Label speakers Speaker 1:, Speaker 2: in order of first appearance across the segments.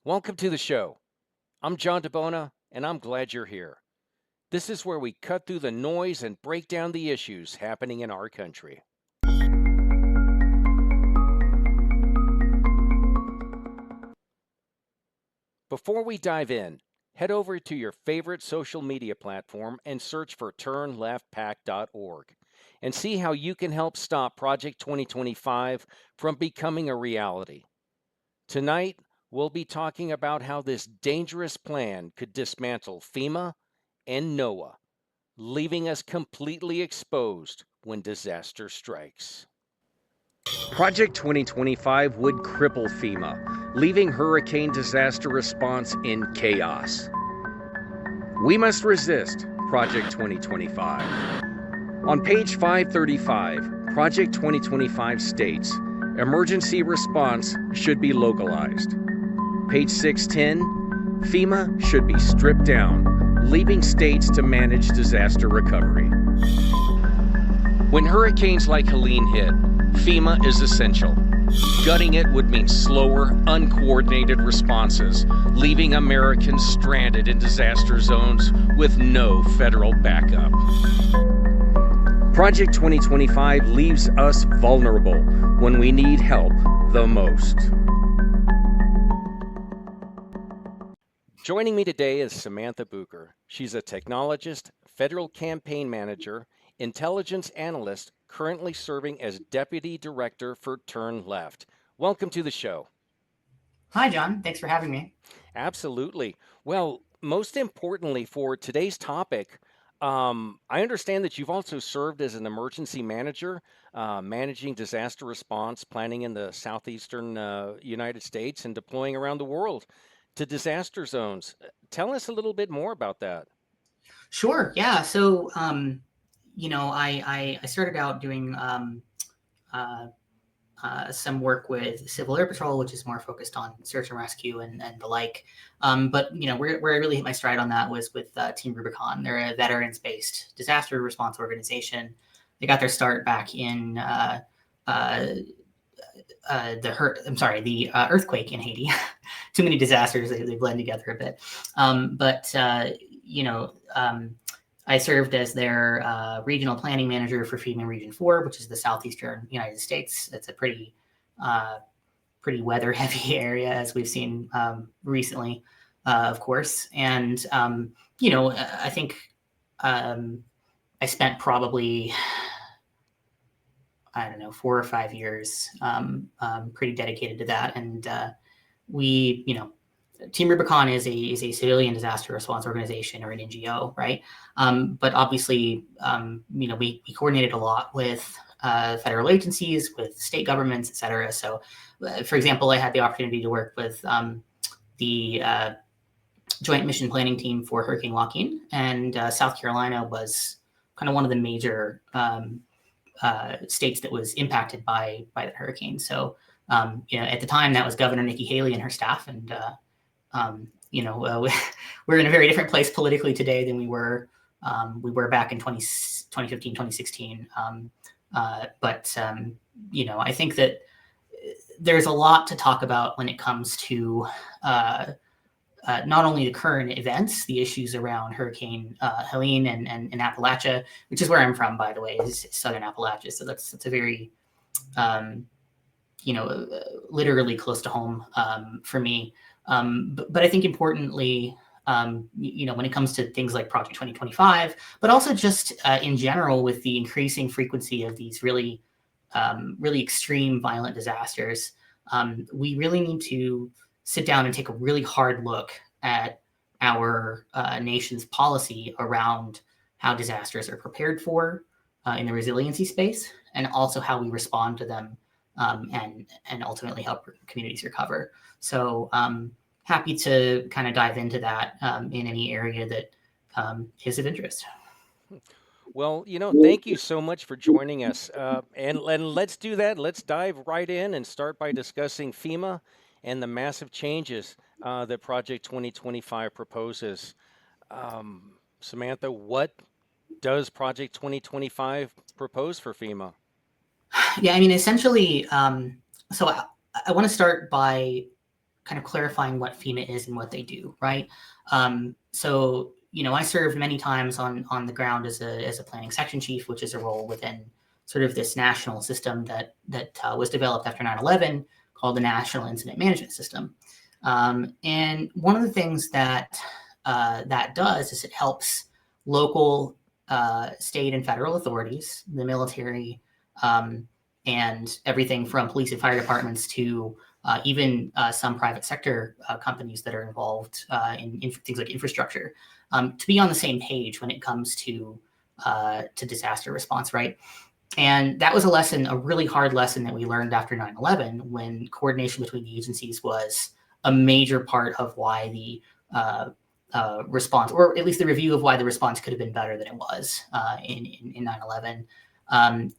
Speaker 1: Welcome to the show. I'm John DeBona, and I'm glad you're here. This is where we cut through the noise and break down the issues happening in our country. Before we dive in, head over to your favorite social media platform and search for turnleftpac.org and see how you can help stop Project 2025 from becoming a reality. Tonight, we'll be talking about how this dangerous plan could dismantle FEMA and NOAA, leaving us completely exposed when disaster strikes. Project 2025 would cripple FEMA, leaving hurricane disaster response in chaos. We must resist Project 2025. On page 535, Project 2025 states, emergency response should be localized. Page 610, FEMA should be stripped down, leaving states to manage disaster recovery. When hurricanes like Helene hit, FEMA is essential. Gutting it would mean slower, uncoordinated responses, leaving Americans stranded in disaster zones with no federal backup. Project 2025 leaves us vulnerable when we need help the most. Joining me today is Samantha Bucher. She's a technologist, federal campaign manager, intelligence analyst, currently serving as Deputy Director for Turn Left. Welcome to the show.
Speaker 2: Hi, John. Thanks for having me.
Speaker 1: Absolutely. Well, most importantly for today's topic, I understand that you've also served as an emergency manager, managing disaster response planning in the southeastern United States and deploying around the world to disaster zones. Tell us a little bit more about that.
Speaker 2: Sure. Yeah. So, I started out doing some work with Civil Air Patrol, which is more focused on search and rescue and the like. But where I really hit my stride on that was with Team Rubicon. They're a veterans-based disaster response organization. They got their start back in the earthquake in Haiti. Too many disasters; they blend together a bit. I served as their regional planning manager for FEMA Region 4, which is the southeastern United States. It's a pretty weather-heavy area, as we've seen recently, of course. And, I think I spent probably, 4 or 5 years pretty dedicated to that. And Team Rubicon is a civilian disaster response organization, or an NGO, right? But obviously, we coordinated a lot with federal agencies, with state governments, et cetera. So, for example, I had the opportunity to work with the Joint Mission Planning Team for Hurricane Joaquin, and South Carolina was kind of one of the major states that was impacted by the hurricane. So, at the time, that was Governor Nikki Haley and her staff, and we're in a very different place politically today than we were back in 2015, 2016. I think that there's a lot to talk about when it comes to not only the current events, the issues around Hurricane Helene and Appalachia, which is where I'm from, by the way, is Southern Appalachia. So that's a very, literally close to home for me. But I think importantly, when it comes to things like Project 2025, but also just in general with the increasing frequency of these really extreme violent disasters, we really need to sit down and take a really hard look at our nation's policy around how disasters are prepared for in the resiliency space, and also how we respond to them and ultimately help communities recover. So happy to kind of dive into that in any area that is of interest.
Speaker 1: Well, thank you so much for joining us. And let's do that. Let's dive right in and start by discussing FEMA and the massive changes that Project 2025 proposes. Samantha, what does Project 2025 propose for FEMA?
Speaker 2: Yeah, essentially, so I want to start by kind of clarifying what FEMA is and what they do, right? So, I served many times on the ground as a planning section chief, which is a role within sort of this national system that was developed after 9/11 called the National Incident Management System. And one of the things that that does is it helps local, state, and federal authorities, the military, and everything from police and fire departments to even some private sector companies that are involved in things like infrastructure, to be on the same page when it comes to disaster response, right? And that was a really hard lesson that we learned after 9/11, when coordination between the agencies was a major part of why the response, or at least the review of why the response could have been better than it was in 9/11. And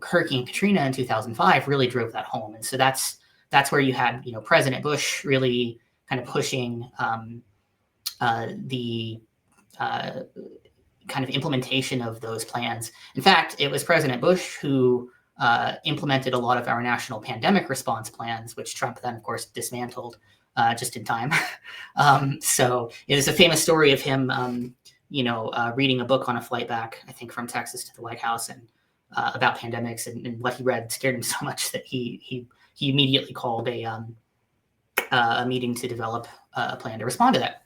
Speaker 2: Hurricane Katrina in 2005 really drove that home, and so that's where you had President Bush really kind of pushing the kind of implementation of those plans. In fact, it was President Bush who implemented a lot of our national pandemic response plans, which Trump then, of course, dismantled just in time. So it is a famous story of him, reading a book on a flight back, I think, from Texas to the White House, and about pandemics, and what he read scared him so much that he immediately called a meeting to develop a plan to respond to that.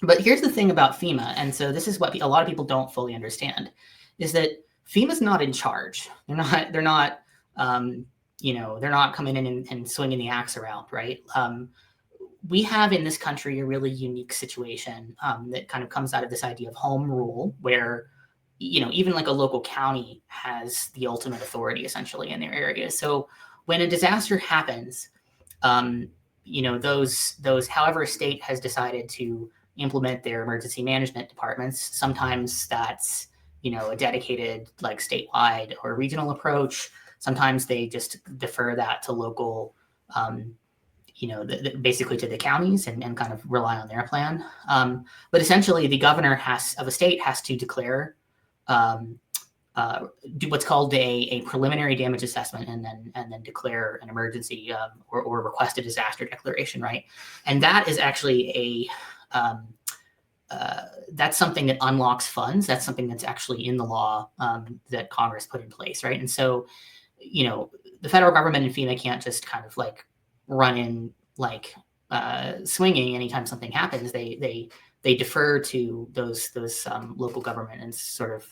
Speaker 2: But here's the thing about FEMA, and so this is what a lot of people don't fully understand, is that FEMA's not in charge. They're not coming in and swinging the axe around, right? We have in this country a really unique situation that kind of comes out of this idea of home rule, where even like a local county has the ultimate authority essentially in their area. So when a disaster happens, those however a state has decided to implement their emergency management departments, sometimes that's a dedicated like statewide or regional approach. Sometimes they just defer that to local, basically to the counties, and kind of rely on their plan. But essentially, the governor of a state has to declare, do what's called a preliminary damage assessment, and then declare an emergency, or request a disaster declaration, right? And that is actually that's something that unlocks funds. That's something that's actually in the law that Congress put in place, right? And so, the federal government and FEMA can't just kind of like run in like swinging anytime something happens. They defer to those local government and sort of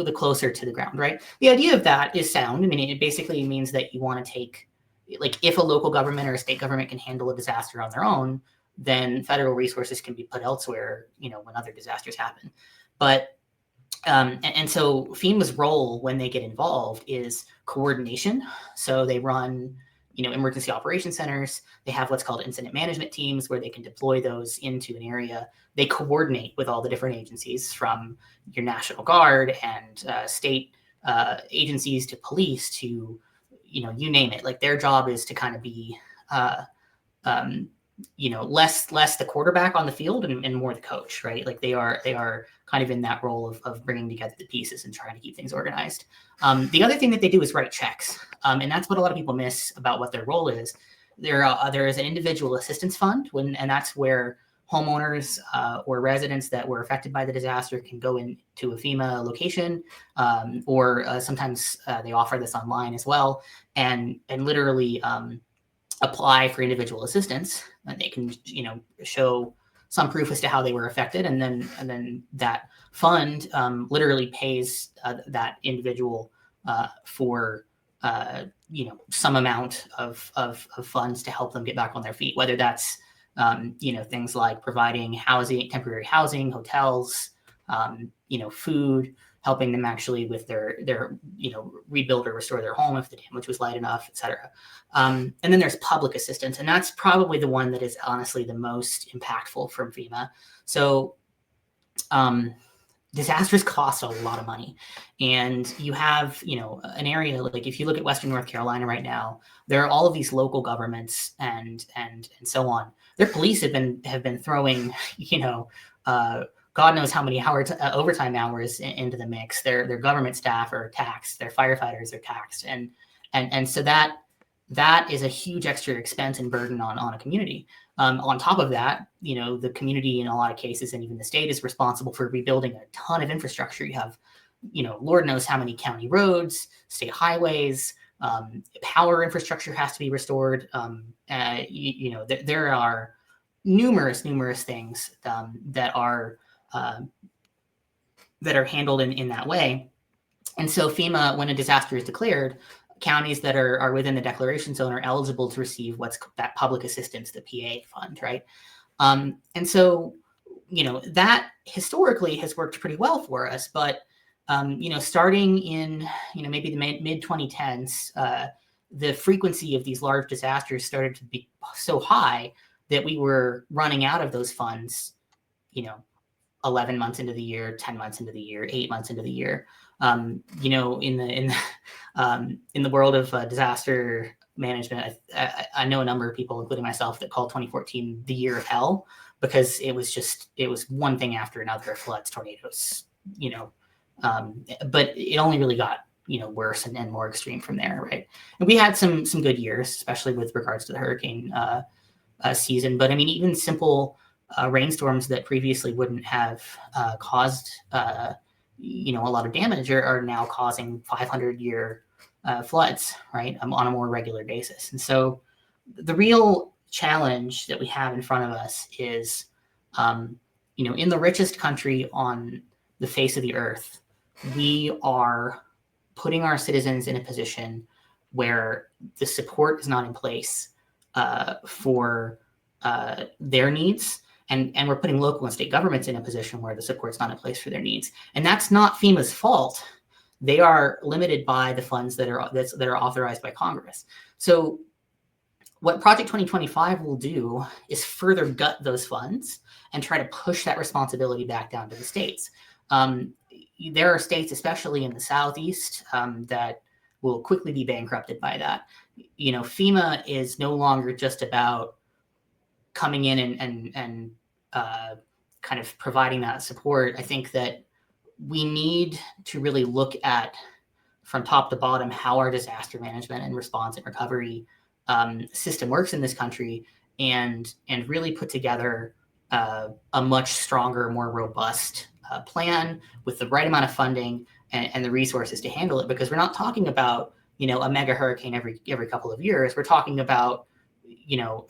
Speaker 2: the closer to the ground, right? The idea of that is sound. I mean, it basically means that you want to take, like, if a local government or a state government can handle a disaster on their own, then federal resources can be put elsewhere, when other disasters happen. But and so FEMA's role when they get involved is coordination. So they run, emergency operations centers. They have what's called incident management teams, where they can deploy those into an area. They coordinate with all the different agencies, from your National Guard and state agencies to police to, you name it. Like, their job is to kind of be less the quarterback on the field and more the coach, right? Like, they are kind of in that role of bringing together the pieces and trying to keep things organized. The other thing that they do is write checks, and that's what a lot of people miss about what their role is. There is an individual assistance fund, and that's where homeowners or residents that were affected by the disaster can go into a FEMA location, or sometimes they offer this online as well, and literally apply for individual assistance, and they can show some proof as to how they were affected, and then that fund literally pays that individual for some amount of funds to help them get back on their feet, whether that's things like providing housing, temporary housing, hotels, food, helping them actually with their rebuild or restore their home if the damage was light enough, et cetera. And then there's public assistance, and that's probably the one that is honestly the most impactful from FEMA. So disasters cost a lot of money, and you have an area like, if you look at Western North Carolina right now, there are all of these local governments and so on. Their police have been throwing God knows how many hours, overtime hours into the mix. Their government staff are taxed. Their firefighters are taxed, and so that that is a huge extra expense and burden on a community. On top of that, the community in a lot of cases, and even the state, is responsible for rebuilding a ton of infrastructure. You have, Lord knows how many county roads, state highways, power infrastructure has to be restored. There are numerous things that are handled in that way. And so FEMA, when a disaster is declared, counties that are within the declaration zone are eligible to receive what's that public assistance, the PA fund, right? And so, that historically has worked pretty well for us. But, starting in, maybe the mid 2010s, the frequency of these large disasters started to be so high that we were running out of those funds, 11 months into the year, 10 months into the year, 8 months into the year. In the world of disaster management, I know a number of people, including myself, that called 2014 the year of hell, because it was one thing after another: floods, tornadoes, but it only really got worse and more extreme from there, right? And we had some good years, especially with regards to the hurricane season. But I mean, even simple rainstorms that previously wouldn't have caused a lot of damage are now causing 500-year floods, right, on a more regular basis. And so the real challenge that we have in front of us is, in the richest country on the face of the earth, we are putting our citizens in a position where the support is not in place for their needs. And we're putting local and state governments in a position where the support's not in place for their needs. And that's not FEMA's fault. They are limited by the funds that are authorized by Congress. So what Project 2025 will do is further gut those funds and try to push that responsibility back down to the states. There are states, especially in the Southeast, that will quickly be bankrupted by that. FEMA is no longer just about coming in and kind of providing that support. I think that we need to really look at, from top to bottom, how our disaster management and response and recovery system works in this country, and really put together a much stronger, more robust plan with the right amount of funding and the resources to handle it. Because we're not talking about a mega hurricane every couple of years. We're talking about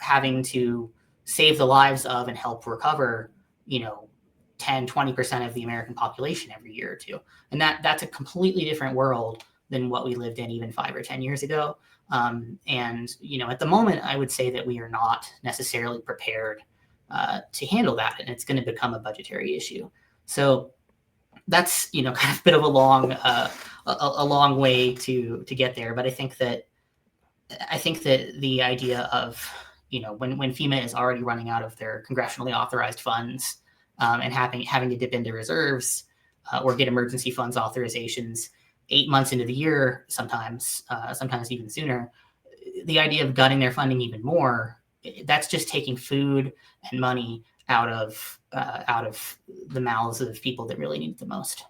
Speaker 2: having to save the lives of and help recover 10-20% of the American population every year or two. And that's a completely different world than what we lived in even 5 or 10 years ago. And at the moment, I would say that we are not necessarily prepared to handle that, and it's going to become a budgetary issue. So that's kind of a bit of a long way to get there. But I think that the idea of when FEMA is already running out of their congressionally authorized funds and having to dip into reserves or get emergency funds authorizations 8 months into the year, sometimes even sooner, the idea of gutting their funding even more, that's just taking food and money out of the mouths of people that really need it the most.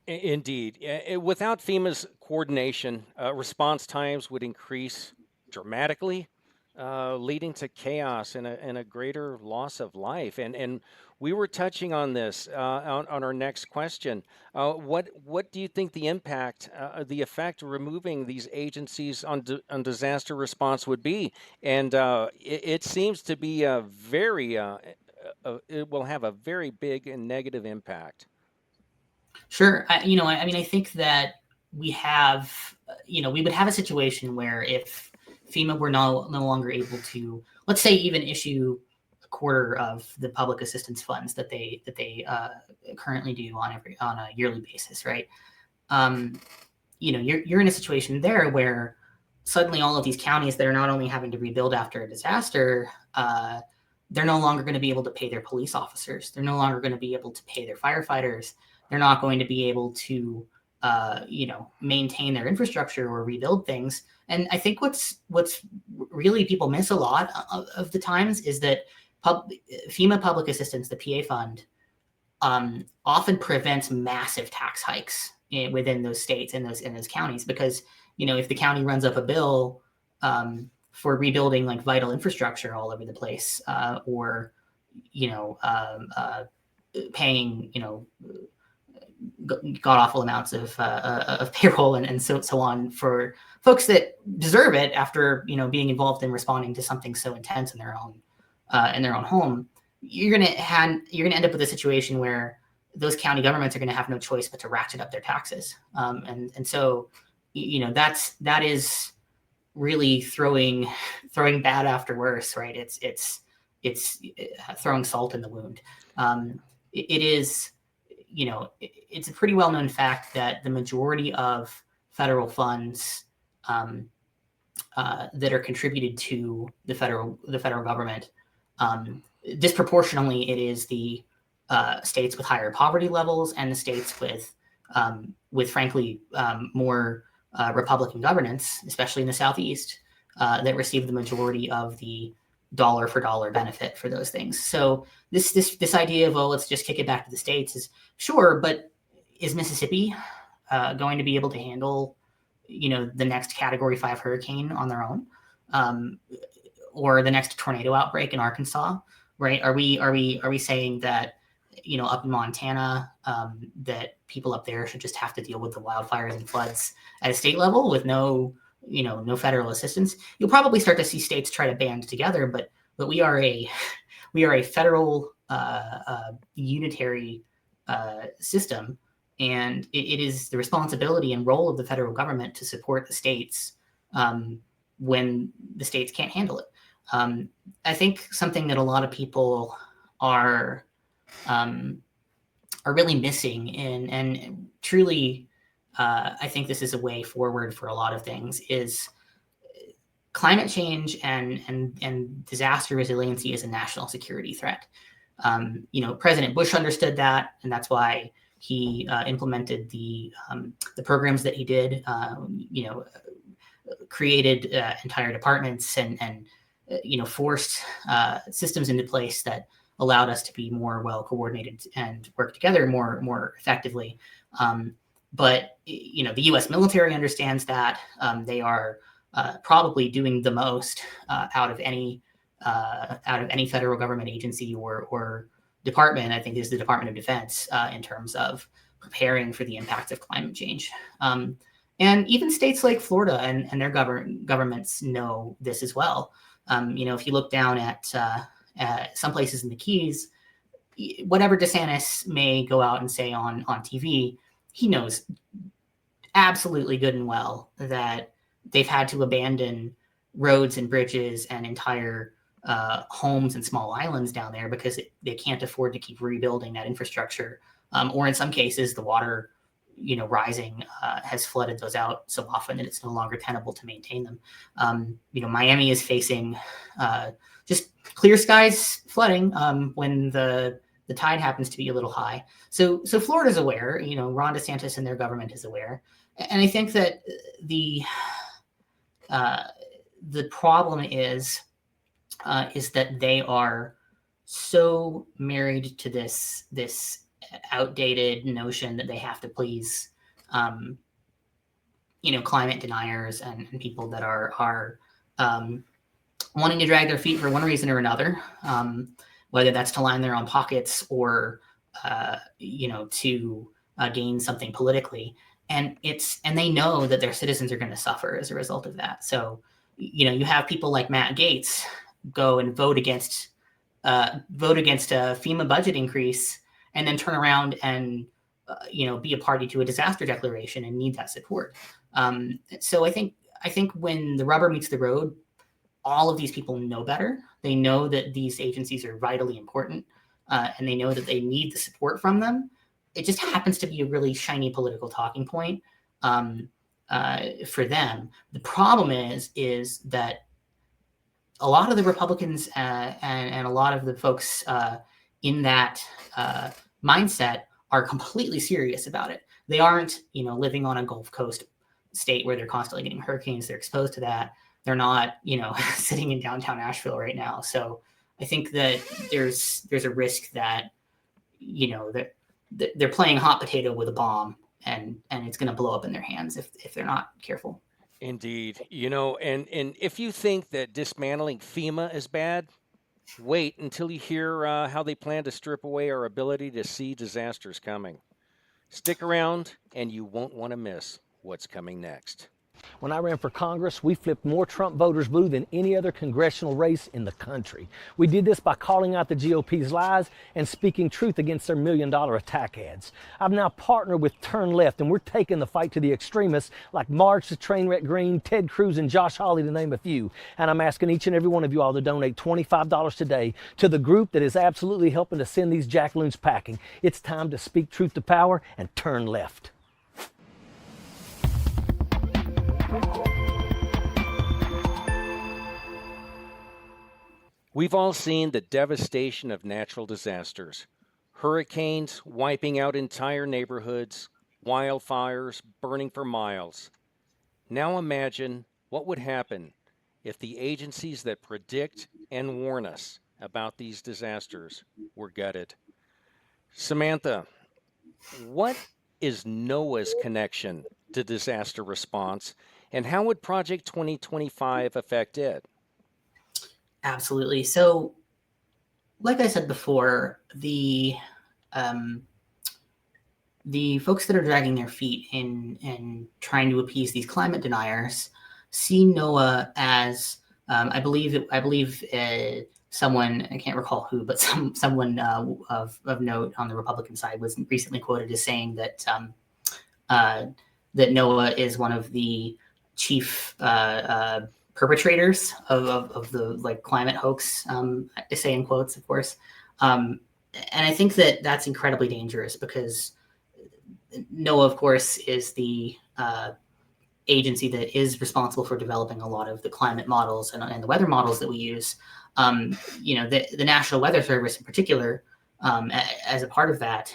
Speaker 1: Indeed. Without FEMA's coordination, response times would increase dramatically, leading to chaos and a greater loss of life. And we were touching on this on our next question. What do you think the effect of removing these agencies on disaster response would be? And it seems to be it will have a very big and negative impact.
Speaker 2: Sure. I think that we would have a situation where if FEMA were no longer able to, let's say, even issue a quarter of the public assistance funds that they currently do on a yearly basis, right? You're in a situation there where suddenly all of these counties that are not only having to rebuild after a disaster, they're no longer going to be able to pay their police officers. They're no longer going to be able to pay their firefighters. They're not going to be able to, maintain their infrastructure or rebuild things. And I think what's really people miss a lot of the times is that FEMA public assistance, the PA fund, often prevents massive tax hikes within those states and those counties, because if the county runs up a bill for rebuilding like vital infrastructure all over the place, or paying god awful amounts of payroll and so on for folks that deserve it after being involved in responding to something so intense in their own home. You're gonna end up with a situation where those county governments are going to have no choice but to ratchet up their taxes, and so that is really throwing bad after worse, right? It's throwing salt in the wound. It is, it's a pretty well known fact that the majority of federal funds that are contributed to the federal government, disproportionately, it is the states with higher poverty levels and the states with frankly more Republican governance, especially in the Southeast, that receive the majority of the dollar for dollar benefit for those things. So this idea of, let's just kick it back to the states is sure, but is Mississippi going to be able to handle the next Category 5 hurricane on their own, or the next tornado outbreak in Arkansas? Right? Are we saying that up in Montana, that people up there should just have to deal with the wildfires and floods at a state level with no federal assistance? You'll probably start to see states try to band together, but we are a federal unitary system, and it is the responsibility and role of the federal government to support the states when the states can't handle it. I think something that a lot of people are really missing, and truly, I think this is a way forward for a lot of things, is climate change and disaster resiliency is a national security threat. President Bush understood that, and that's why he implemented the programs that he did. Created entire departments and forced systems into place that allowed us to be more well coordinated and work together more effectively. But the U.S. military understands that. They are probably doing the most out of any federal government agency or department. I think is the Department of Defense in terms of preparing for the impacts of climate change. And even states like Florida and their governments know this as well. If you look down at some places in the Keys, whatever DeSantis may go out and say on TV, he knows absolutely good and well that they've had to abandon roads and bridges and entire homes and small islands down there because they can't afford to keep rebuilding that infrastructure. Or in some cases, the water rising has flooded those out so often that it's no longer tenable to maintain them. Miami is facing just clear skies flooding when the tide happens to be a little high. So Florida's aware. Ron DeSantis and their government is aware, and I think that the problem is that they are so married to this outdated notion that they have to please, climate deniers and people that are wanting to drag their feet for one reason or another, whether that's to line their own pockets or, to gain something politically. And they know that their citizens are going to suffer as a result of that. So, you have people like Matt Gaetz go and vote against a FEMA budget increase, and then turn around and be a party to a disaster declaration and need that support. So I think when the rubber meets the road, all of these people know better. They know that these agencies are vitally important, and they know that they need the support from them. It just happens to be a really shiny political talking point for them. The problem is that a lot of the Republicans and a lot of the folks in that mindset are completely serious about it. They aren't, living on a Gulf Coast state where they're constantly getting hurricanes. They're exposed to that. They're not, sitting in downtown Asheville right now. So I think that there's a risk that, they're playing hot potato with a bomb, and it's going to blow up in their hands if they're not careful.
Speaker 1: Indeed. And if you think that dismantling FEMA is bad, wait until you hear how they plan to strip away our ability to see disasters coming. Stick around, and you won't want to miss what's coming next.
Speaker 3: When I ran for Congress, we flipped more Trump voters blue than any other congressional race in the country. We did this by calling out the GOP's lies and speaking truth against their million-dollar attack ads. I've now partnered with Turn Left, and we're taking the fight to the extremists like Marge the Trainwreck Green, Ted Cruz, and Josh Hawley, to name a few. And I'm asking each and every one of you all to donate $25 today to the group that is absolutely helping to send these jackaloons packing. It's time to speak truth to power and turn left.
Speaker 1: We've all seen the devastation of natural disasters: hurricanes wiping out entire neighborhoods, wildfires burning for miles. Now imagine what would happen if the agencies that predict and warn us about these disasters were gutted. Samantha, what is NOAA's connection to disaster response, and how would Project 2025 affect it?
Speaker 2: Absolutely. So, like I said before, the folks that are dragging their feet in trying to appease these climate deniers see NOAA as I believe someone, I can't recall who, but someone of note on the Republican side was recently quoted as saying that that NOAA is one of the chief perpetrators of the climate hoax. I say in quotes, of course. And I think that that's incredibly dangerous because NOAA, of course, is the agency that is responsible for developing a lot of the climate models and the weather models that we use. The National Weather Service in particular, as a part of that,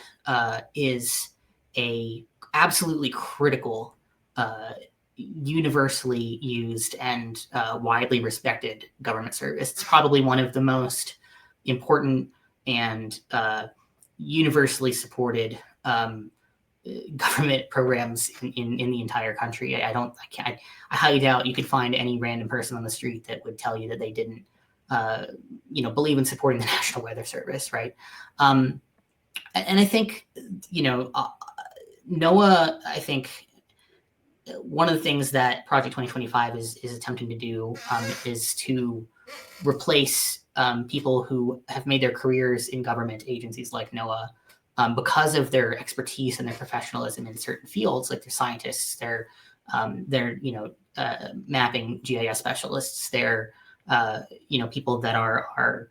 Speaker 2: is a absolutely critical, universally used and widely respected government service. It's probably one of the most important and universally supported government programs in the entire country. I highly doubt you could find any random person on the street that would tell you that they didn't believe in supporting the National Weather Service, right? And I think NOAA, I think one of the things that Project 2025 is attempting to do is to replace people who have made their careers in government agencies like NOAA because of their expertise and their professionalism in certain fields, like they're scientists, they're mapping GIS specialists, they're people that are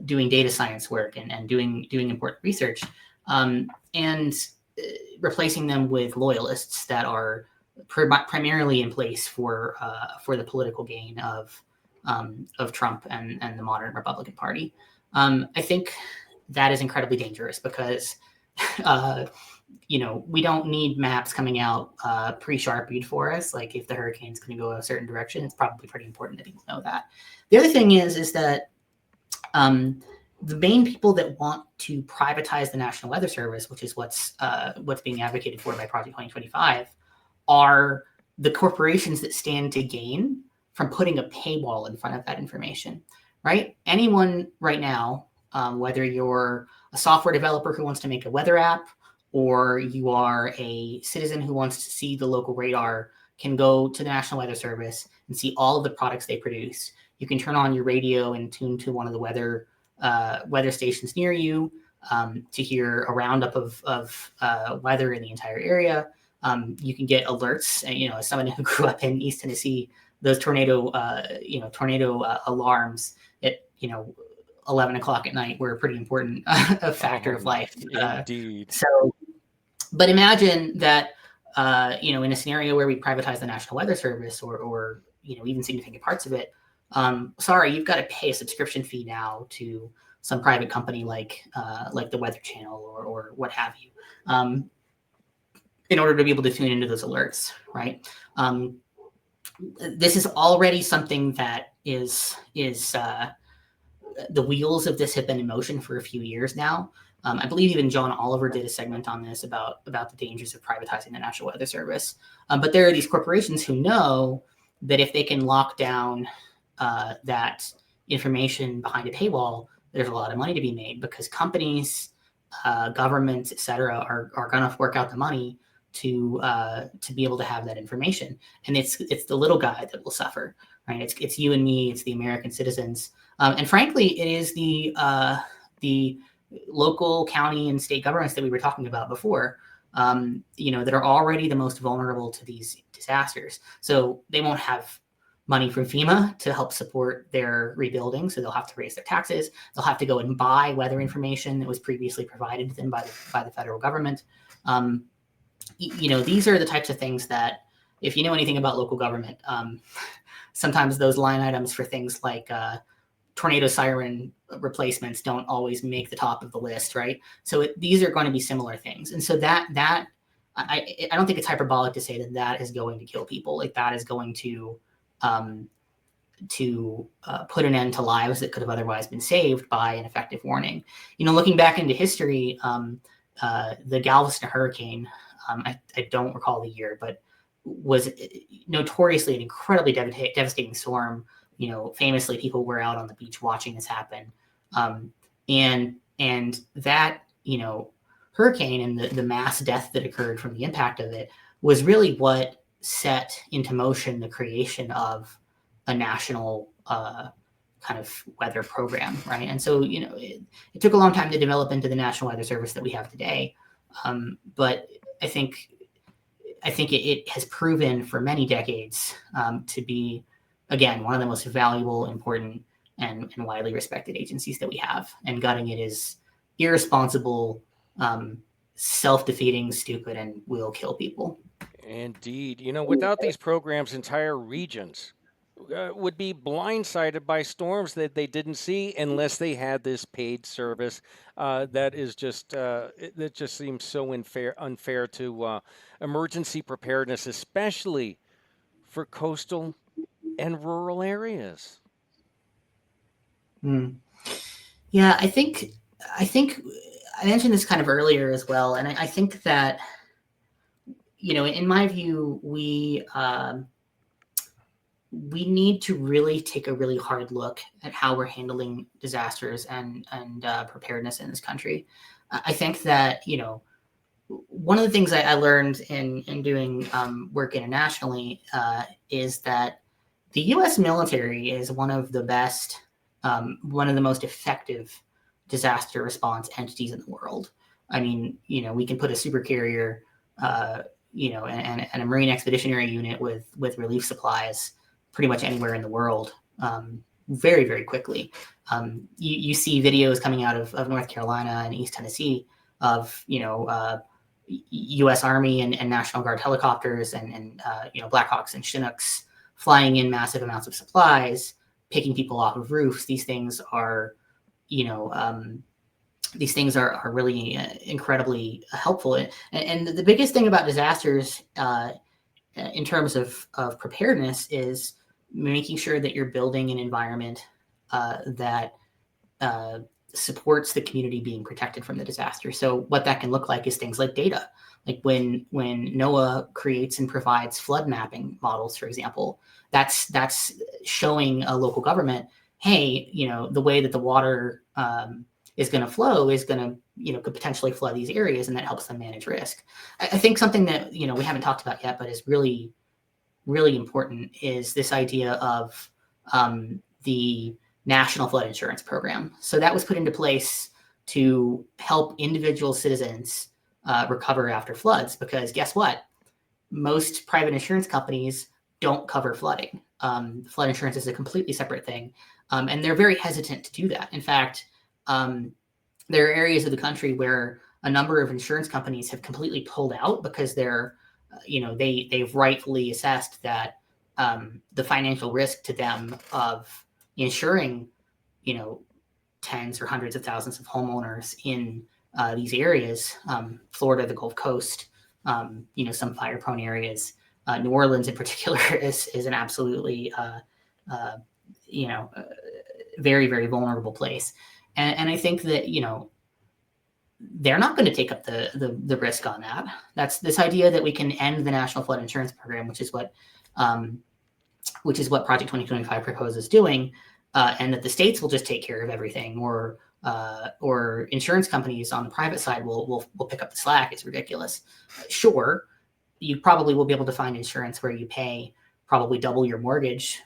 Speaker 2: doing data science work and doing important research, and replacing them with loyalists that are primarily in place for the political gain of Trump and the modern Republican Party. I think that is incredibly dangerous because we don't need maps coming out pre-sharpied for us. Like if the hurricane's going to go a certain direction, it's probably pretty important that people know that. The other thing is that the main people that want to privatize the National Weather Service, which is what's being advocated for by Project 2025, are the corporations that stand to gain from putting a paywall in front of that information, right? Anyone right now, whether you're a software developer who wants to make a weather app or you are a citizen who wants to see the local radar, can go to the National Weather Service and see all of the products they produce. You can turn on your radio and tune to one of the weather stations near you to hear a roundup of weather in the entire area. You can get alerts, as someone who grew up in East Tennessee, those tornado alarms at 11 o'clock at night were a pretty important a factor of life.
Speaker 1: Indeed.
Speaker 2: But imagine that in a scenario where we privatize the National Weather Service or even significant parts of it. Sorry, you've got to pay a subscription fee now to some private company like the Weather Channel or what have you. In order to be able to tune into those alerts, right? This is already something that is the wheels of this have been in motion for a few years now. I believe even John Oliver did a segment on this about the dangers of privatizing the National Weather Service. But there are these corporations who know that if they can lock down that information behind a paywall, there's a lot of money to be made, because companies, governments, et cetera, are going to fork out the money to be able to have that information. And it's the little guy that will suffer, right? It's you and me, it's the American citizens. And frankly, it is the local, county, and state governments that we were talking about before, that are already the most vulnerable to these disasters. So they won't have money from FEMA to help support their rebuilding, so they'll have to raise their taxes. They'll have to go and buy weather information that was previously provided to them by the federal government. These are the types of things that, if you know anything about local government, sometimes those line items for things like tornado siren replacements don't always make the top of the list, right? So these are going to be similar things. And so that I don't think it's hyperbolic to say that is going to kill people. Like, that is going to put an end to lives that could have otherwise been saved by an effective warning. Looking back into history, the Galveston hurricane, I don't recall the year, but was notoriously an incredibly devastating storm. Famously, people were out on the beach watching this happen. And that, hurricane and the mass death that occurred from the impact of it was really what set into motion the creation of a national kind of weather program, right? And so, it took a long time to develop into the National Weather Service that we have today. But I think it has proven for many decades to be, again, one of the most valuable, important, and widely respected agencies that we have. And gutting it is irresponsible, self-defeating, stupid, and will kill people.
Speaker 1: Indeed. Without these programs, entire regions would be blindsided by storms that they didn't see unless they had this paid service. That is just that just seems so unfair to emergency preparedness, especially for coastal and rural areas.
Speaker 2: Yeah, I think I mentioned this kind of earlier as well, and I think that, in my view, we need to really take a really hard look at how we're handling disasters and preparedness in this country. I think that, one of the things I learned in doing work internationally is that the U.S. military is one of the best, one of the most effective disaster response entities in the world. I mean, we can put a supercarrier, and a Marine Expeditionary Unit with relief supplies pretty much anywhere in the world very, very quickly. You see videos coming out of North Carolina and East Tennessee of, U.S. Army and National Guard helicopters and Blackhawks and Chinooks flying in massive amounts of supplies, picking people off of roofs. These things are, really incredibly helpful. And the biggest thing about disasters in terms of preparedness is making sure that you're building an environment that supports the community being protected from the disaster. So what that can look like is things like data. Like when NOAA creates and provides flood mapping models, for example, that's showing a local government, hey, the way that the water is going to flow is going to, could potentially flood these areas, and that helps them manage risk. I think something that, we haven't talked about yet, but is really, really important is this idea of the National Flood Insurance Program. So that was put into place to help individual citizens recover after floods, because guess what? Most private insurance companies don't cover flooding. Flood insurance is a completely separate thing, and they're very hesitant to do that. In fact, there are areas of the country where a number of insurance companies have completely pulled out because they're, they've rightfully assessed that the financial risk to them of insuring, tens or hundreds of thousands of homeowners in these areas, Florida, the Gulf Coast, some fire-prone areas, New Orleans in particular is an absolutely, very, very vulnerable place. And I think that, they're not going to take up the risk on that. That's this idea that we can end the National Flood Insurance Program, which is what which is what Project 2025 proposes doing, and that the states will just take care of everything, or insurance companies on the private side will pick up the slack, is ridiculous. Sure, you probably will be able to find insurance where you pay probably double your mortgage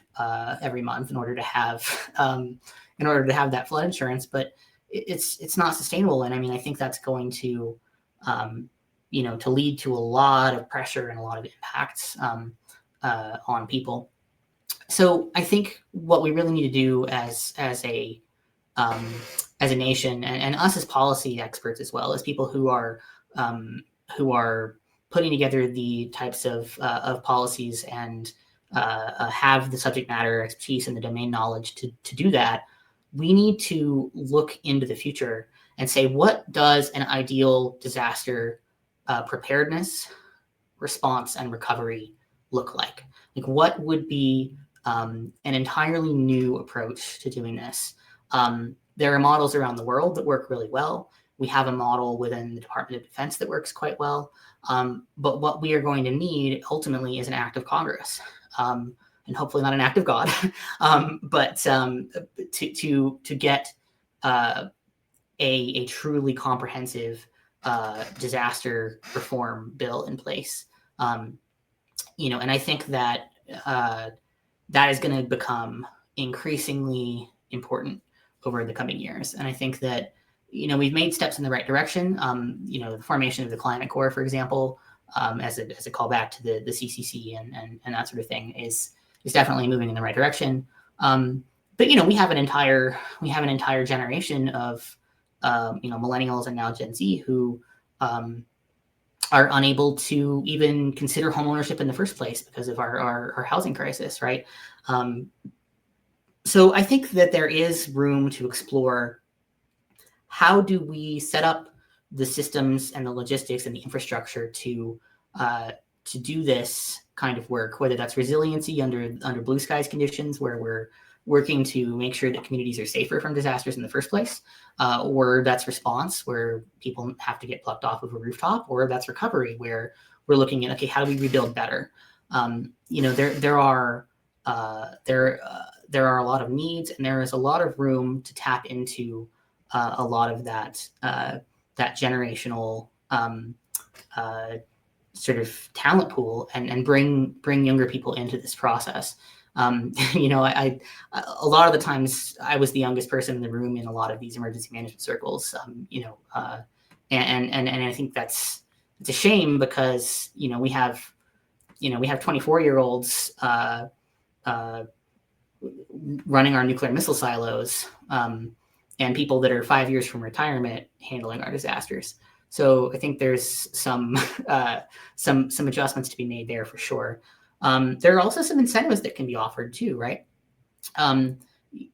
Speaker 2: every month in order to have that flood insurance, but it's not sustainable. And I mean, I think that's going to to lead to a lot of pressure and a lot of impacts on people. So I think what we really need to do as a nation, and us as policy experts as well, as people who are putting together the types of policies and have the subject matter expertise and the domain knowledge to do that, we need to look into the future and say, what does an ideal disaster preparedness, response, and recovery look like? Like, what would be an entirely new approach to doing this? There are models around the world that work really well. We have a model within the Department of Defense that works quite well. But what we are going to need ultimately is an act of Congress, and hopefully not an act of God, but to get a truly comprehensive disaster reform bill in place. And I think that that is going to become increasingly important over the coming years. And I think that, we've made steps in the right direction. The formation of the Climate Corps, for example, as a callback to the CCC and that sort of thing is definitely moving in the right direction. But we have an entire generation of millennials and now Gen Z who are unable to even consider homeownership in the first place because of our housing crisis, right? So I think that there is room to explore, how do we set up the systems and the logistics and the infrastructure to do this kind of work, whether that's resiliency under blue skies conditions, where we're working to make sure that communities are safer from disasters in the first place, or that's response, where people have to get plucked off of a rooftop, or that's recovery, where we're looking at, okay, how do we rebuild better? There are a lot of needs, and there is a lot of room to tap into a lot of that generational sort of talent pool, and bring younger people into this process. I a lot of the times I was the youngest person in the room in a lot of these emergency management circles. And I think it's a shame, because we have 24-year-olds running our nuclear missile silos, and people that are 5 years from retirement handling our disasters. So I think there's some adjustments to be made there for sure. There are also some incentives that can be offered too, right?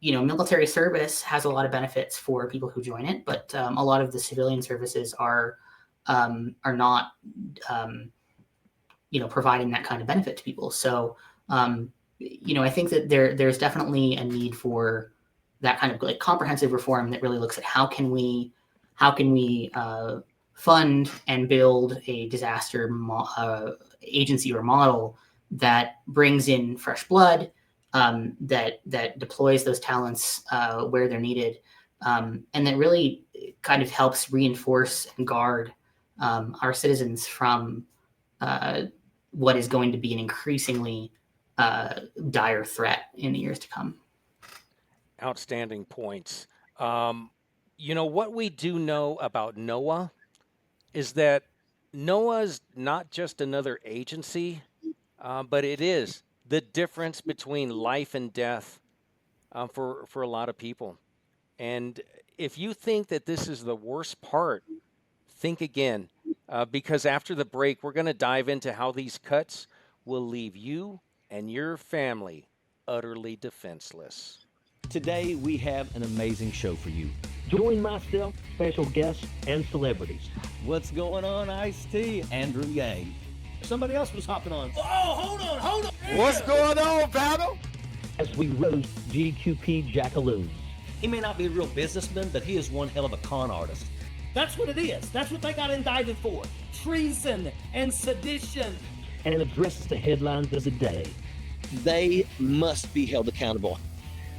Speaker 2: Military service has a lot of benefits for people who join it, but a lot of the civilian services are not providing that kind of benefit to people. So I think that there's definitely a need for that kind of like comprehensive reform that really looks at how can we fund and build a disaster agency or model that brings in fresh blood, that deploys those talents where they're needed, and that really kind of helps reinforce and guard our citizens from what is going to be an increasingly dire threat in the years to come.
Speaker 1: Outstanding points. What we do know about NOAA is that NOAA is not just another agency, but it is the difference between life and death for a lot of people. And if you think that this is the worst part, think again, because after the break, we're going to dive into how these cuts will leave you and your family utterly defenseless.
Speaker 4: Today, we have an amazing show for you. Join myself, special guests, and celebrities. What's going on, Ice-T? Andrew Yang. Somebody else was hopping on. Oh, hold on.
Speaker 5: What's going on, Battle?
Speaker 4: As we roast GQP Jackaloons. He may not be a real businessman, but he is one hell of a con artist. That's what it is. That's what they got indicted for. Treason and sedition. And addresses the headlines of the day. They must be held accountable.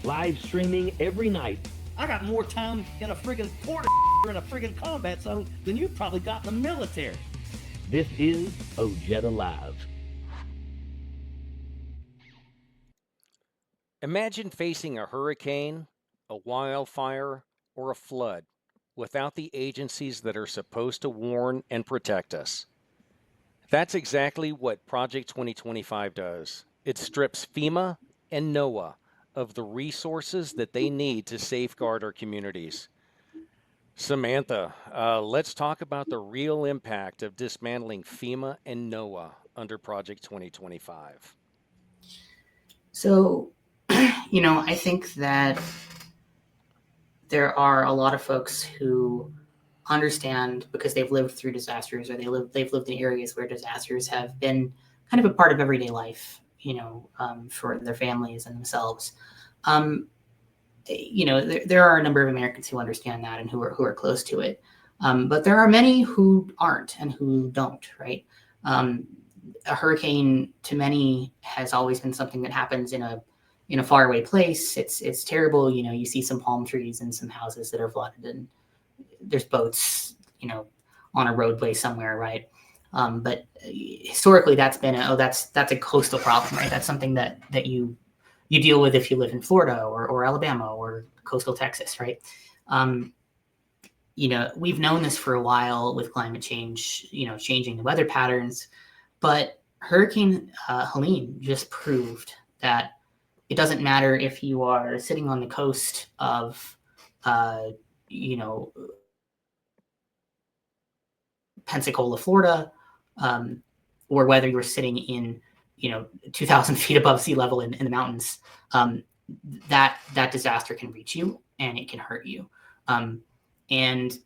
Speaker 4: Live streaming every night. I got more time in a friggin' quarter in a friggin' combat zone than you probably got in the military. This is Ojeda Live.
Speaker 1: Imagine facing a hurricane, a wildfire, or a flood without the agencies that are supposed to warn and protect us. That's exactly what Project 2025 does. It strips FEMA and NOAA of the resources that they need to safeguard our communities. Samantha, let's talk about the real impact of dismantling FEMA and NOAA under Project 2025.
Speaker 2: So, I think that there are a lot of folks who understand because they've lived through disasters, or they've lived in areas where disasters have been kind of a part of everyday life, for their families and themselves. There are a number of Americans who understand that and who are close to it. But there are many who aren't and who don't, right? A hurricane to many has always been something that happens in a faraway place. It's terrible. You see some palm trees and some houses that are flooded, and there's boats, on a roadway somewhere, right? But historically, that's been that's a coastal problem, right? That's something that you deal with if you live in Florida or Alabama or coastal Texas, right? We've known this for a while with climate change, changing the weather patterns, but Hurricane Helene just proved that it doesn't matter if you are sitting on the coast of, Pensacola, Florida, or whether you're sitting in 2,000 feet above sea level in the mountains, that disaster can reach you and it can hurt you. And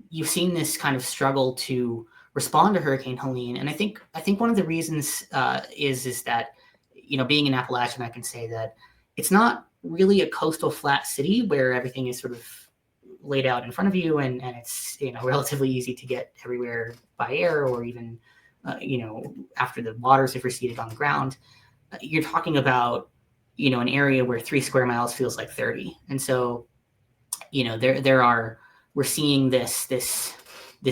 Speaker 2: you've seen this kind of struggle to respond to Hurricane Helene. And I think one of the reasons is that, being in Appalachia, I can say that it's not really a coastal flat city where everything is sort of laid out in front of you and it's, relatively easy to get everywhere by air or even, after the waters have receded on the ground. You're talking about, an area where 3 square miles feels like 30. And so, we're seeing this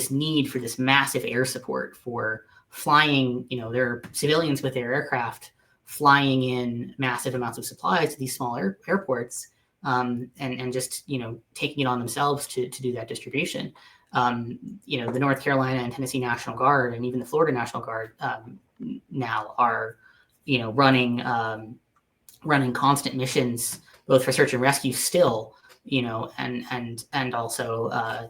Speaker 2: need for this massive air support for flying. There are civilians with their aircraft flying in massive amounts of supplies to these small airports, and just taking it on themselves to do that distribution. The North Carolina and Tennessee National Guard and even the Florida National Guard now are running constant missions both for search and rescue still, and also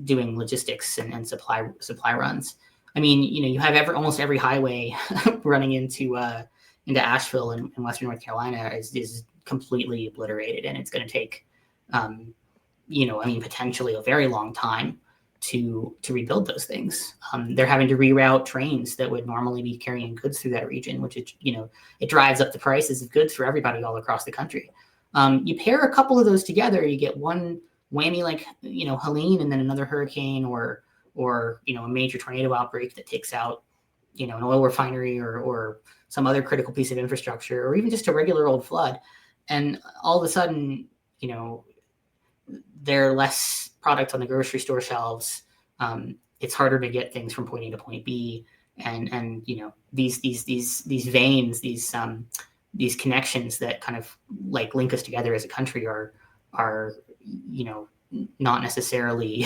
Speaker 2: doing logistics and supply runs. I mean, you have almost every highway running into Asheville in Western North Carolina is completely obliterated, and it's going to take, potentially a very long time to rebuild those things. They're having to reroute trains that would normally be carrying goods through that region, which it drives up the prices of goods for everybody all across the country. You pair a couple of those together, you get one whammy like Helene, and then another hurricane or a major tornado outbreak that takes out an oil refinery or some other critical piece of infrastructure, or even just a regular old flood, and all of a sudden there are less products on the grocery store shelves. It's harder to get things from point A to point B, and these veins, these connections that kind of like link us together as a country are not necessarily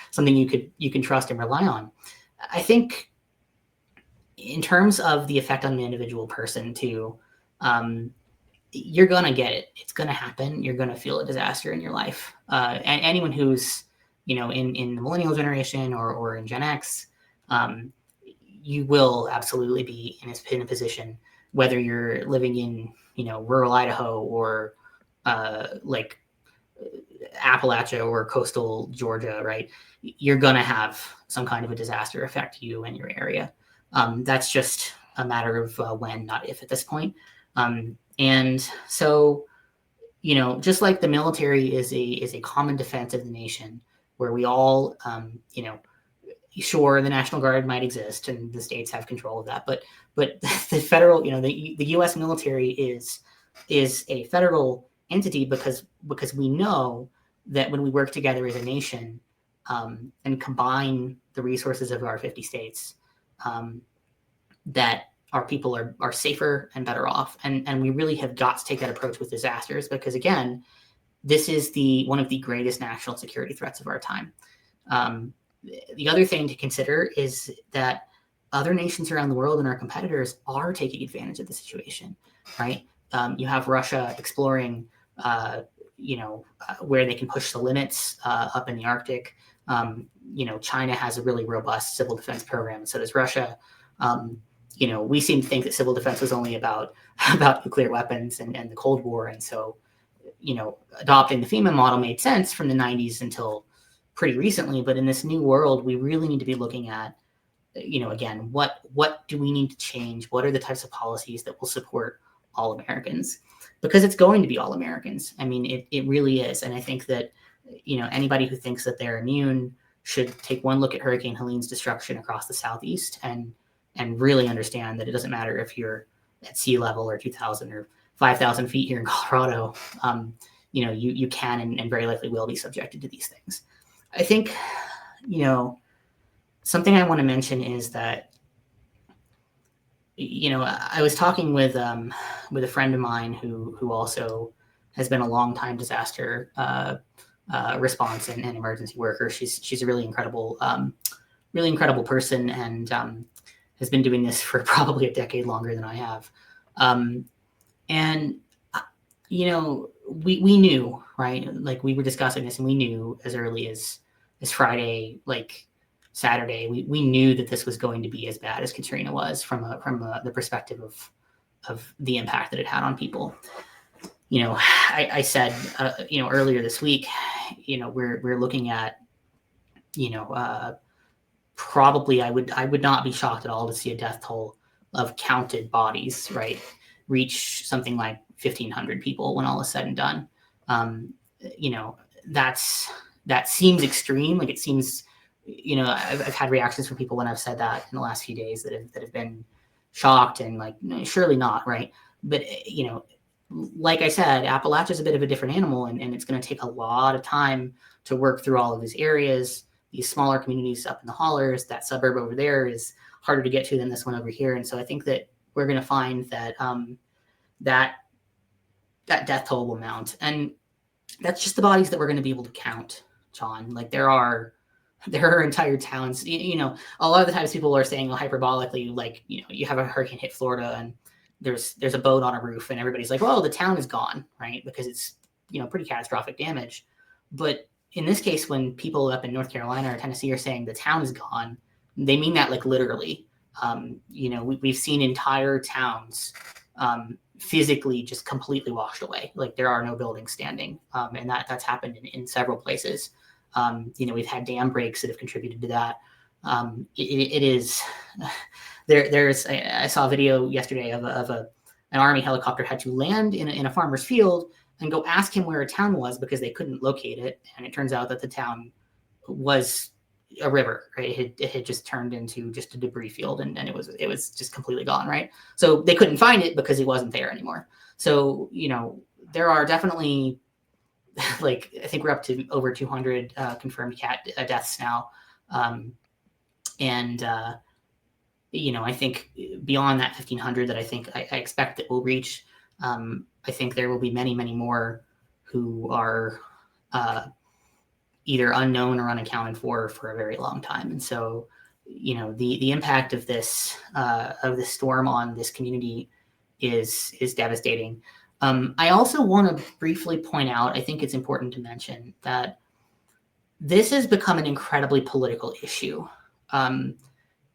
Speaker 2: something you can trust and rely on. I think in terms of the effect on the individual person too, you're going to get it. It's going to happen. You're going to feel a disaster in your life. And anyone who's, in the millennial generation or in Gen X, you will absolutely be in a position, whether you're living in, rural Idaho or like Appalachia or coastal Georgia, right? You're going to have some kind of a disaster affect you and your area. That's just a matter of when, not if at this point. And so, just like the military is a common defense of the nation, where we all, sure, the National Guard might exist and the states have control of that, but the federal, the U.S. military is a federal entity because we know that when we work together as a nation and combine the resources of our 50 states, that our people are safer and better off. And we really have got to take that approach with disasters because, again, this is one of the greatest national security threats of our time. The other thing to consider is that other nations around the world and our competitors are taking advantage of the situation, right? You have Russia exploring, where they can push the limits up in the Arctic. China has a really robust civil defense program, and so does Russia. We seem to think that civil defense was only about nuclear weapons and the Cold War, and so adopting the FEMA model made sense from the 90s until pretty recently. But in this new world, we really need to be looking at, again, what do we need to change? What are the types of policies that will support all Americans? Because it's going to be all Americans. I mean, it really is. And I think that, anybody who thinks that they're immune should take one look at Hurricane Helene's destruction across the Southeast and really understand that it doesn't matter if you're at sea level or 2,000 or 5,000 feet here in Colorado. You can and very likely will be subjected to these things. I think, something I want to mention is that, I was talking with a friend of mine who also has been a long time disaster response and emergency worker. She's a really incredible person and has been doing this for probably a decade longer than I have. We knew, right? Like we were discussing this and we knew as early as Friday, like Saturday, we knew that this was going to be as bad as Katrina was from the perspective of the impact that it had on people. I said, earlier this week, we're looking at, probably I would not be shocked at all to see a death toll of counted bodies, right, reach something like 1,500 people when all is said and done. That seems extreme. Like it seems, I've had reactions from people when I've said that in the last few days that have been shocked and like, no, surely not, right? But like I said, Appalachia is a bit of a different animal, and it's going to take a lot of time to work through all of these areas, these smaller communities up in the hollers. That suburb over there is harder to get to than this one over here. And so I think that we're going to find that that death toll will mount. And that's just the bodies that we're going to be able to count, John. Like there are entire towns, a lot of the times people are saying hyperbolically, like, you have a hurricane hit Florida and there's a boat on a roof and everybody's like, well, the town is gone, right? Because it's, pretty catastrophic damage. But in this case, when people up in North Carolina or Tennessee are saying the town is gone, they mean that like literally. We've seen entire towns physically just completely washed away. Like there are no buildings standing. And that's happened in several places. We've had dam breaks that have contributed to that. It is I saw a video yesterday of an Army helicopter had to land in a farmer's field and go ask him where a town was because they couldn't locate it. And it turns out that the town was a river, right? It had just turned into just a debris field and it was just completely gone, right? So they couldn't find it because it wasn't there anymore. So, there are definitely, like, I think we're up to over 200 confirmed cat deaths now. I think beyond that 1,500 that I expect that we'll reach, I think there will be many, many more who are either unknown or unaccounted for a very long time. And so, the impact of this storm on this community is devastating. I also want to briefly point out, I think it's important to mention that this has become an incredibly political issue.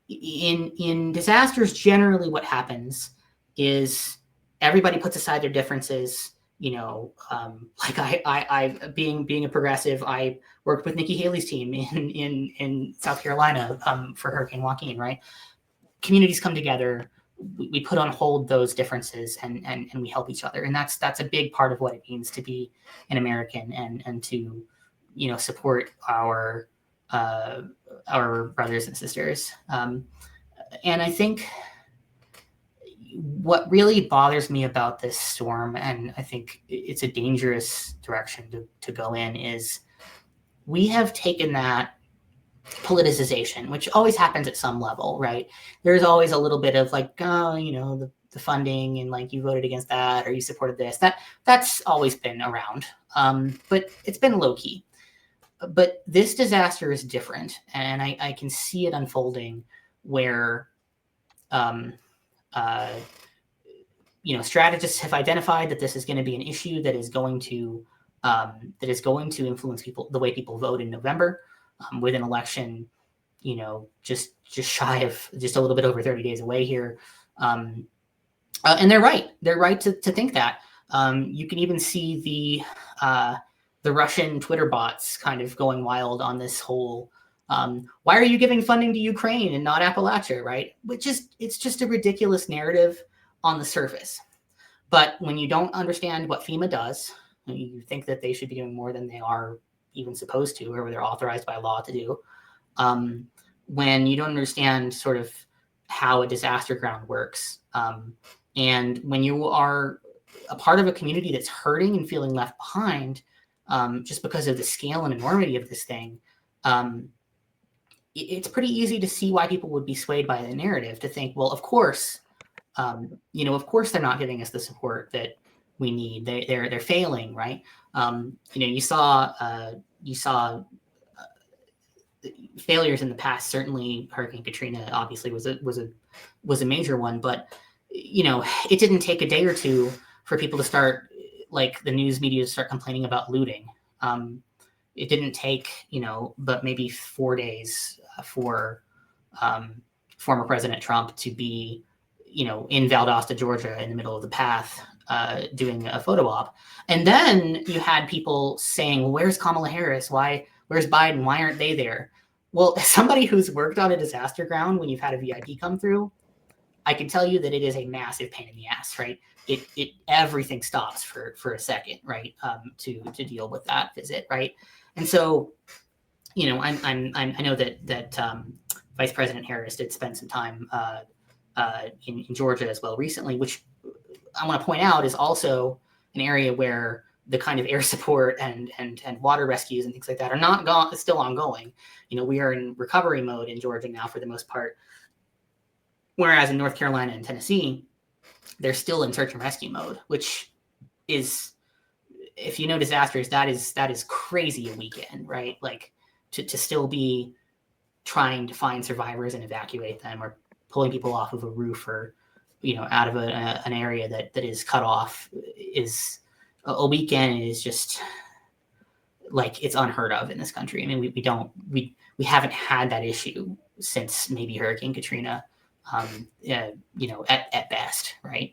Speaker 2: In disasters, generally what happens is everybody puts aside their differences. Like I being a progressive, I worked with Nikki Haley's team in South Carolina for Hurricane Joaquin, right? Communities come together, we put on hold those differences and we help each other. And that's a big part of what it means to be an American and to, support our our brothers and sisters. And I think what really bothers me about this storm, and I think it's a dangerous direction to go in, is we have taken that politicization, which always happens at some level, right? There's always a little bit of like, oh, the funding and like you voted against that or you supported this. That's always been around, but it's been low key. But this disaster is different, and I can see it unfolding where strategists have identified that this is going to be an issue that is going to influence the way people vote in November, with an election, just shy of just a little bit over 30 days away here. And they're right. They're right to think that. You can even see the Russian Twitter bots kind of going wild on this whole. Why are you giving funding to Ukraine and not Appalachia, right? It's just a ridiculous narrative on the surface. But when you don't understand what FEMA does, you think that they should be doing more than they are even supposed to, or they're authorized by law to do. When you don't understand sort of how a disaster ground works, and when you are a part of a community that's hurting and feeling left behind, just because of the scale and enormity of this thing, it's pretty easy to see why people would be swayed by the narrative to think, well, of course, of course they're not giving us the support that we need. They're failing, right? You saw failures in the past. Certainly, Hurricane Katrina obviously was a major one, but it didn't take a day or two for people to start, like the news media, to start complaining about looting. It didn't take but maybe 4 days for former President Trump to be in Valdosta, Georgia, in the middle of the path, doing a photo op. And then you had people saying, well, where's Kamala Harris? Where's Biden? Why aren't they there? Well, as somebody who's worked on a disaster ground when you've had a VIP come through, I can tell you that it is a massive pain in the ass, right? It everything stops for a second, right? To deal with that visit, right? And so, I know that Vice President Harris did spend some time in Georgia as well recently, which I want to point out is also an area where the kind of air support and water rescues and things like that are still ongoing. We are in recovery mode in Georgia now for the most part, whereas in North Carolina and Tennessee, they're still in search and rescue mode, which is, if you know disasters, that is crazy a weekend, right? Like to still be trying to find survivors and evacuate them, or pulling people off of a roof, or out of an area that is cut off, is a weekend is just like, it's unheard of in this country. I mean, we haven't had that issue since maybe Hurricane Katrina, at best, right?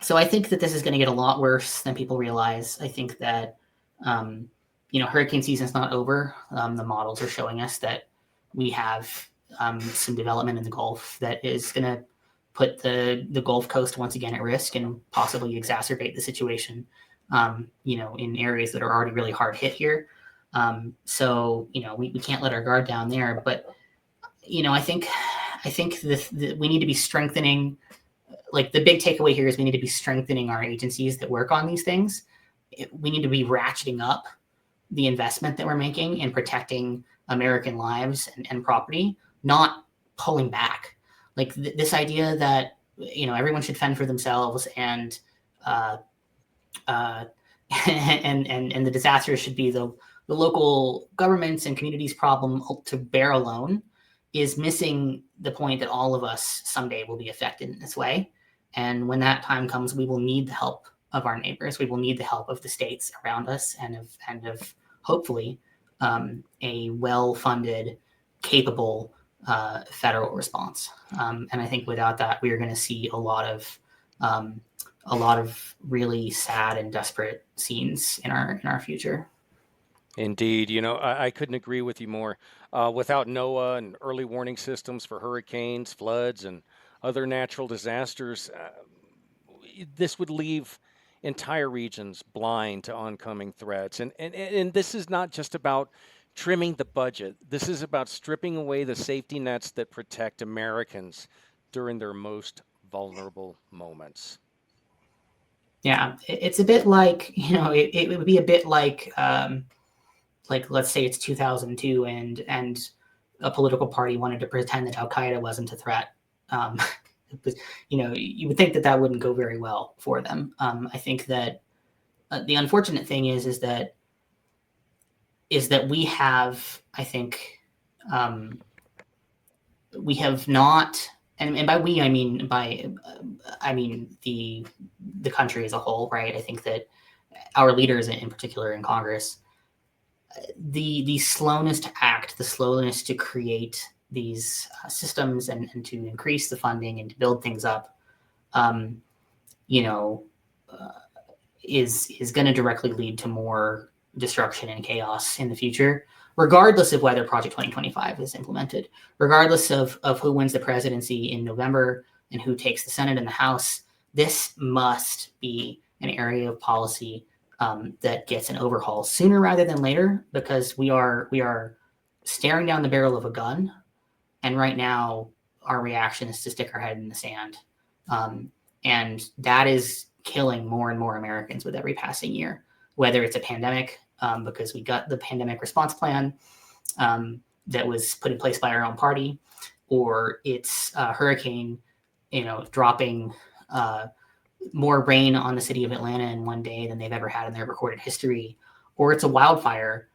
Speaker 2: So I think that this is going to get a lot worse than people realize. I think that hurricane season's not over. The models are showing us that we have some development in the Gulf that is going to put the Gulf Coast once again at risk and possibly exacerbate the situation, in areas that are already really hard hit here. So we can't let our guard down there. But I think we need to be strengthening. Like, the big takeaway here is we need to be strengthening our agencies that work on these things. We need to be ratcheting up the investment that we're making in protecting American lives and property, not pulling back. Like this idea that everyone should fend for themselves, and and the disaster should be the local governments and communities' problem to bear alone, is missing the point that all of us someday will be affected in this way. And when that time comes, we will need the help of our neighbors. We will need the help of the states around us, and of hopefully a well-funded, capable federal response. And I think without that, we are going to see a lot of really sad and desperate scenes in our future.
Speaker 1: Indeed. I couldn't agree with you more. Without NOAA and early warning systems for hurricanes, floods, and other natural disasters, this would leave entire regions blind to oncoming threats. And this is not just about trimming the budget. This is about stripping away the safety nets that protect Americans during their most vulnerable moments.
Speaker 2: Yeah, it's a bit like, it would be a bit like let's say it's 2002 and a political party wanted to pretend that Al Qaeda wasn't a threat. You would think that that wouldn't go very well for them. I think that the unfortunate thing is that we have, I think, we have not, and by we I mean the country as a whole, right? I think that our leaders, in particular in Congress, the slowness to act, the slowness to create these systems and to increase the funding and to build things up, is going to directly lead to more destruction and chaos in the future, regardless of whether Project 2025 is implemented, regardless of who wins the presidency in November and who takes the Senate and the House. This must be an area of policy that gets an overhaul sooner rather than later, because we are staring down the barrel of a gun, and right now our reaction is to stick our head in the sand, and that is killing more and more Americans with every passing year. Whether it's a pandemic, because we got the pandemic response plan that was put in place by our own party, or it's a hurricane, dropping more rain on the city of Atlanta in one day than they've ever had in their recorded history, or it's a wildfire,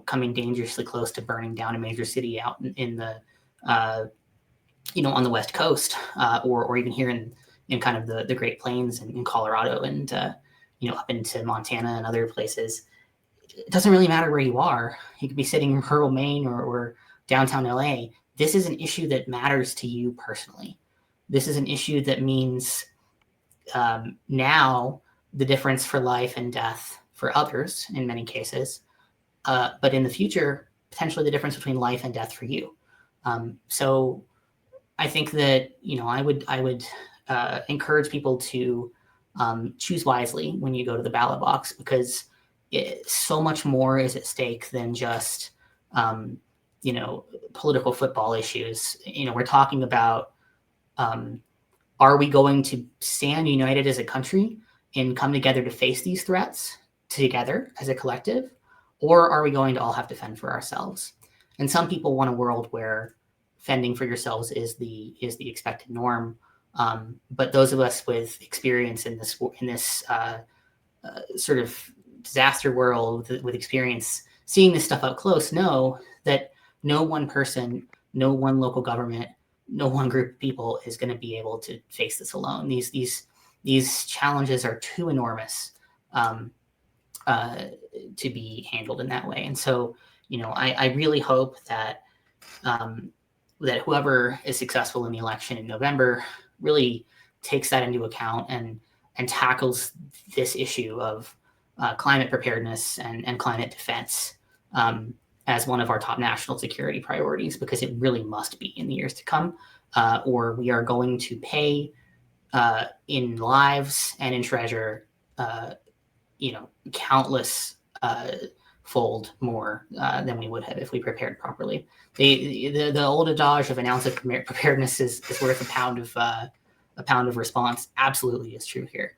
Speaker 2: coming dangerously close to burning down a major city out in the, on the West Coast, or even here in kind of the Great Plains and in Colorado and, up into Montana and other places. It doesn't really matter where you are. You could be sitting in rural Maine or downtown LA. This is an issue that matters to you personally. This is an issue that means now the difference for life and death for others in many cases, but in the future, potentially the difference between life and death for you. So I think that, I would encourage people to choose wisely when you go to the ballot box, because so much more is at stake than just, political football issues. We're talking about, are we going to stand united as a country and come together to face these threats together as a collective, or are we going to all have to fend for ourselves? And some people want a world where fending for yourselves is the expected norm. But those of us with experience in this sort of disaster world, with experience seeing this stuff up close, know that no one person, no one local government, no one group of people is going to be able to face this alone. These challenges are too enormous to be handled in that way. And so, I really hope that that whoever is successful in the election in November really takes that into account and tackles this issue of climate preparedness and climate defense as one of our top national security priorities, because it really must be in the years to come, or we are going to pay in lives and in treasure, countless fold more than we would have if we prepared properly. The old adage of an ounce of preparedness is worth a pound of response absolutely is true here.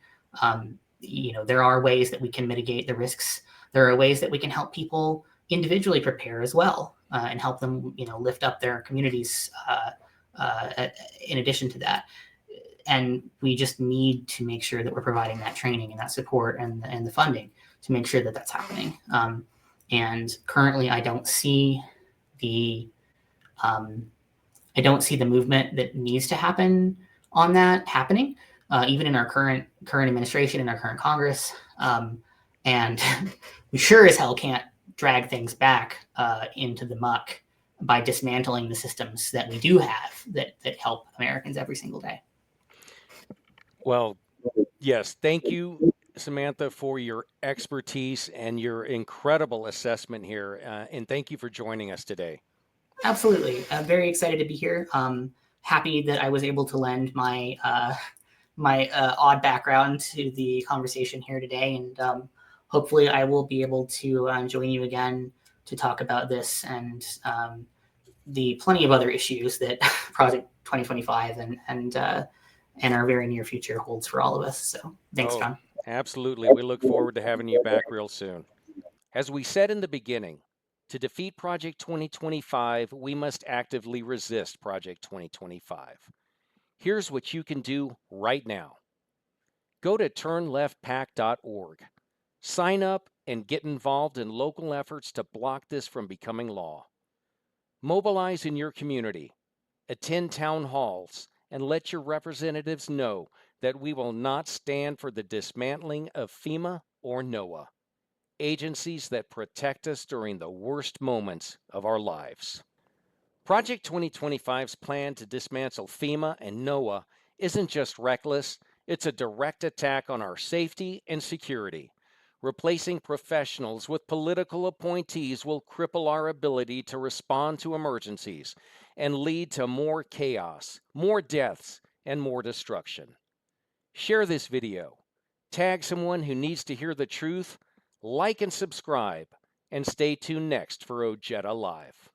Speaker 2: There are ways that we can mitigate the risks. There are ways that we can help people individually prepare as well, and help them, lift up their communities in addition to that. And we just need to make sure that we're providing that training and that support and the funding to make sure that that's happening. And currently, I don't see the movement that needs to happen on that happening, even in our current administration and our current Congress. And we sure as hell can't drag things back into the muck by dismantling the systems that we do have that help Americans every single day.
Speaker 1: Well, yes, thank you, Samantha, for your expertise and your incredible assessment here. And thank you for joining us today.
Speaker 2: Absolutely. I'm very excited to be here. Happy that I was able to lend my odd background to the conversation here today. And hopefully I will be able to join you again to talk about this and the plenty of other issues that Project 2025 and our very near future holds for all of us. So thanks, John.
Speaker 1: Absolutely. We look forward to having you back real soon. As we said in the beginning, to defeat Project 2025, we must actively resist Project 2025. Here's what you can do right now. Go to turnleftpack.org. Sign up and get involved in local efforts to block this from becoming law. Mobilize in your community, attend town halls, and let your representatives know that we will not stand for the dismantling of FEMA or NOAA, agencies that protect us during the worst moments of our lives. Project 2025's plan to dismantle FEMA and NOAA isn't just reckless, it's a direct attack on our safety and security. Replacing professionals with political appointees will cripple our ability to respond to emergencies and lead to more chaos, more deaths, and more destruction. Share this video, tag someone who needs to hear the truth, like and subscribe, and stay tuned next for Ojeda Live.